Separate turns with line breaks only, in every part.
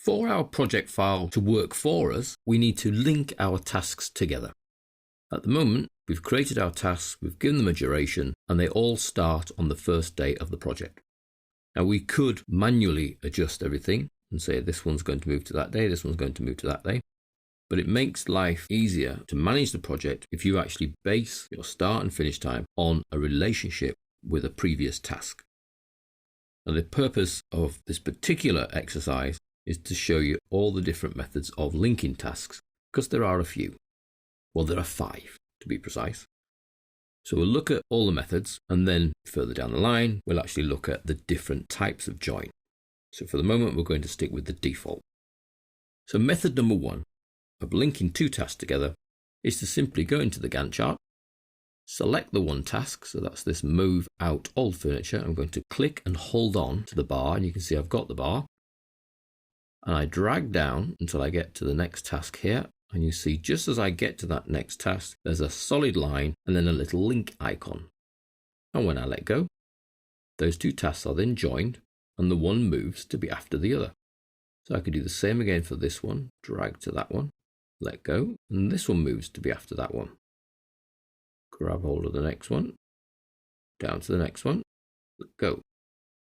For our project file to work for us, we need to link our tasks together. At the moment, we've created our tasks, we've given them a duration, and they all start on the first day of the project. Now, we could manually adjust everything and say this one's going to move to that day, this one's going to move to that day. But it makes life easier to manage the project if you actually base your start and finish time on a relationship with a previous task. Now, the purpose of this particular exercise is to show you all the different methods of linking tasks, because there are a few. Well, there are 5 to be precise. So we'll look at all the methods, and then further down the line, we'll actually look at the different types of join. So for the moment, we're going to stick with the default. So method number 1 of linking 2 tasks together is to simply go into the Gantt chart, select the one task, so that's this move out old furniture. I'm going to click and hold on to the bar, and you can see I've got the bar. And I drag down until I get to the next task here. And you see, just as I get to that next task, there's a solid line and then a little link icon. And when I let go, those 2 tasks are then joined and the one moves to be after the other. So I could do the same again for this one, drag to that one, let go, and this one moves to be after that one. Grab hold of the next one, down to the next one, let go.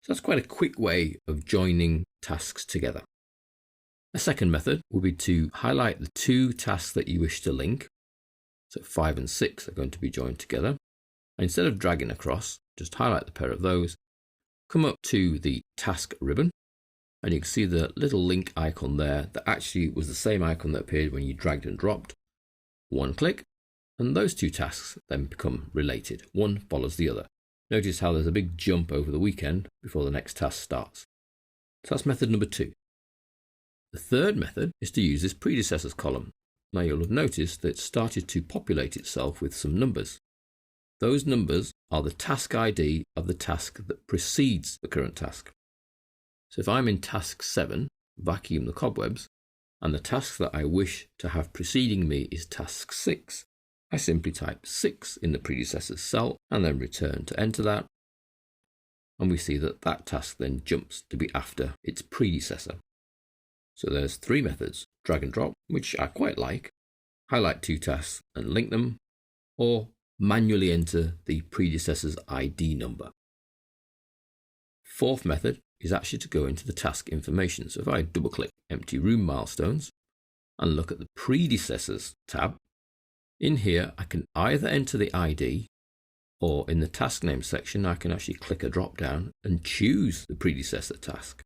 So that's quite a quick way of joining tasks together. A second method would be to highlight the 2 tasks that you wish to link. So 5 and 6 are going to be joined together. And instead of dragging across, just highlight the pair of those, come up to the task ribbon, and you can see the little link icon there that actually was the same icon that appeared when you dragged and dropped. One click, and those 2 tasks then become related. One follows the other. Notice how there's a big jump over the weekend before the next task starts. So that's method number 2. The third method is to use this predecessors column. Now you'll have noticed that it started to populate itself with some numbers. Those numbers are the task ID of the task that precedes the current task. So if I'm in task 7, vacuum the cobwebs, and the task that I wish to have preceding me is task 6, I simply type 6 in the predecessors cell and then return to enter that. And we see that that task then jumps to be after its predecessor. So there's 3 methods: drag and drop, which I quite like, highlight 2 tasks and link them, or manually enter the predecessor's ID number. Fourth method is actually to go into the task information. So if I double click empty room milestones and look at the predecessors tab, in here I can either enter the ID, or in the task name section I can actually click a drop down and choose the predecessor task.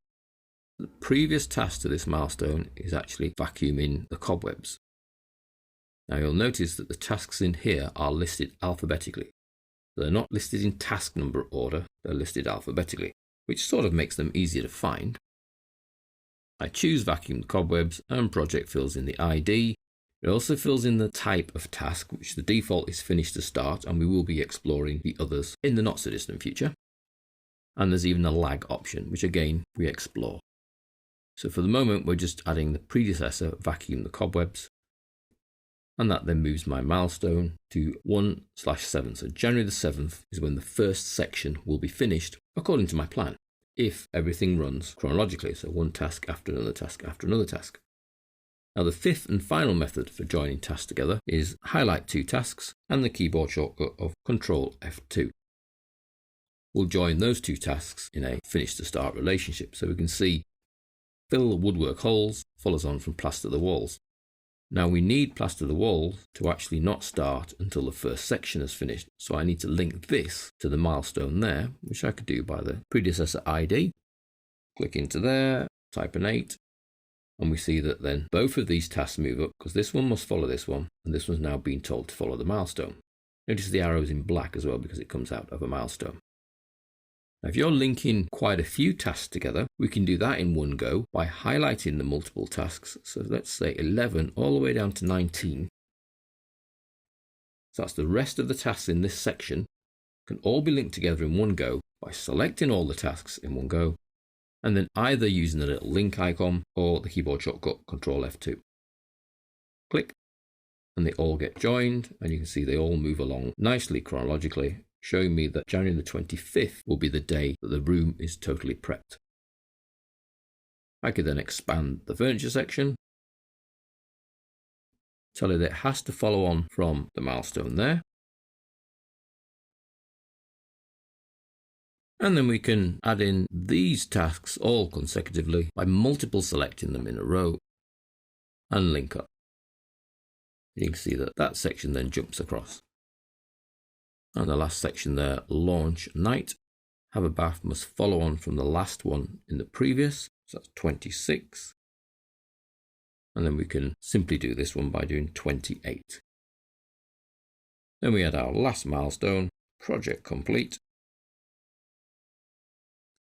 The previous task to this milestone is actually vacuuming the cobwebs. Now you'll notice that the tasks in here are listed alphabetically. They're not listed in task number order, they're listed alphabetically, which sort of makes them easier to find. I choose vacuum the cobwebs and project fills in the ID. It also fills in the type of task, which the default is finished to start, and we will be exploring the others in the not so distant future. And there's even a lag option, which again we explore. So for the moment, we're just adding the predecessor vacuum the cobwebs, and that then moves my milestone to 1/7. So January the 7th is when the first section will be finished according to my plan, if everything runs chronologically, so one task after another task after another task. Now the fifth and final method for joining tasks together is highlight 2 tasks and the keyboard shortcut of Ctrl F2. We'll join those 2 tasks in a finish to start relationship, so we can see fill the woodwork holes follows on from plaster the walls. Now we need plaster the walls to actually not start until the first section is finished, so I need to link this to the milestone there, which I could do by the predecessor ID. Click into there, type an 8, and we see that then both of these tasks move up because this one must follow this one, and this one's now being told to follow the milestone. Notice the arrow is in black as well because it comes out of a milestone. Now, if you're linking quite a few tasks together, we can do that in one go by highlighting the multiple tasks. So let's say 11 all the way down to 19. So that's the rest of the tasks in this section can all be linked together in one go by selecting all the tasks in one go, and then either using the little link icon or the keyboard shortcut Ctrl F2. Click, and they all get joined, and you can see they all move along nicely chronologically, showing me that January the 25th will be the day that the room is totally prepped. I could then expand the furniture section, tell it it has to follow on from the milestone there. And then we can add in these tasks all consecutively by multiple selecting them in a row and link up. You can see that that section then jumps across. And the last section there, launch night. Have a bath must follow on from the last one in the previous. So that's 26. And then we can simply do this one by doing 28. Then we add our last milestone, project complete.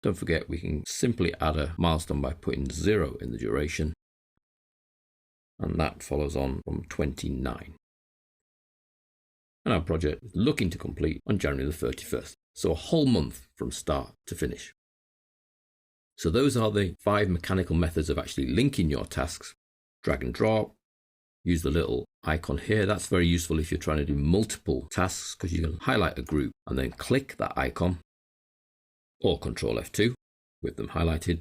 Don't forget we can simply add a milestone by putting 0 in the duration. And that follows on from 29. And our project is looking to complete on January the 31st. So a whole month from start to finish. So those are the 5 mechanical methods of actually linking your tasks. Drag and drop. Use the little icon here. That's very useful if you're trying to do multiple tasks because you can highlight a group and then click that icon. Or Control F2 with them highlighted.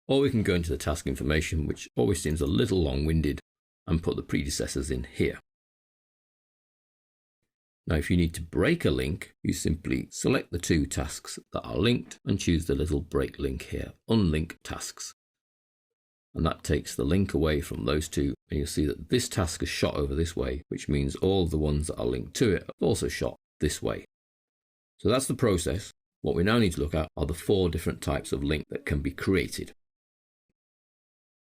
Or we can go into the task information, which always seems a little long-winded, and put the predecessors in here. Now, if you need to break a link, you simply select the 2 tasks that are linked and choose the little break link here, unlink tasks. And that takes the link away from those 2, and you'll see that this task is shot over this way, which means all of the ones that are linked to it are also shot this way. So that's the process. What we now need to look at are the 4 different types of link that can be created.